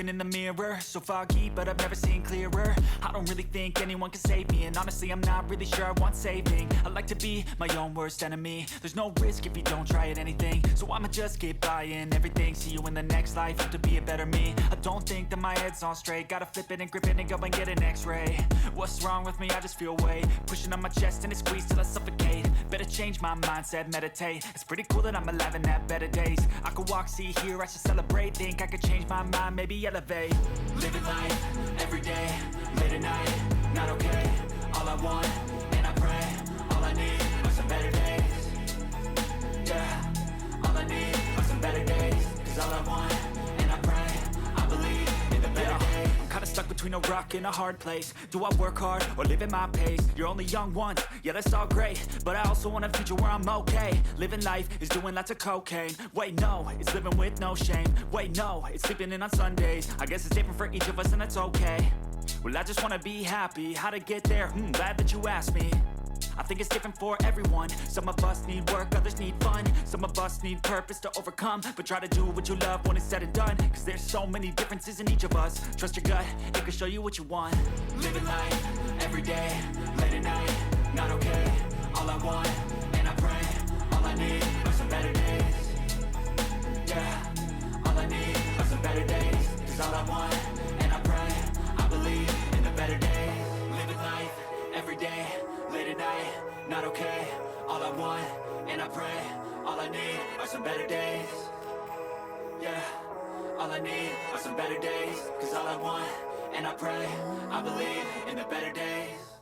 Looking in the mirror, so foggy, but I've never seen clearer. I don't really think anyone can save me, and honestly I'm not really sure I want saving. I like to be my own worst enemy. There's no risk if you don't try at anything, so I'ma just keep buying everything. See you in the next life, hope to be a better me. I don't think that my head's on straight, gotta flip it and grip it and go and get an x-ray. What's wrong with me? I just feel weight pushing on my chest and it squeezes till I suffocate. Better change my mindset, meditate. It's pretty cool that I'm alive and have better days. I could walk, see, hear, I should celebrate. Think I could change my mind, maybe elevate. Living life, everyday, late at night, not okay. All I want, and I pray, all I need are some better days. Yeah, all I need are some better days. Cause all I want, and I pray, I believe in the better days. I'm kinda stuck between a rock and a hard place. Do I work hard or live at my pace? You're only young once, yeah that's all great, but I also want a future where I'm okay. Living life is doing lots of cocaine. Wait no, it's living with no shame. Wait no, it's sleeping in on Sundays. I guess it's different for each of us and that's okay. Well I just wanna be happy, how to get there? Glad that you asked me. I think it's different for everyone. Some of us need work, others need fun. Some of us need purpose to overcome. But try to do what you love when it's said and done. Cause there's so many differences in each of us. Trust your gut, it can show you what you want. Living life, everyday, late at night, not okay. All I want, and I pray, all I need are some better days. Yeah, all I need are some better days. Cause all I want, and I pray, I believe in the better days. Living life, everyday, late at night, not okay. All I want, and I pray, all I need are some better days. Yeah, all I need are some better days. Cause all I want, and I pray, I believe in the better days.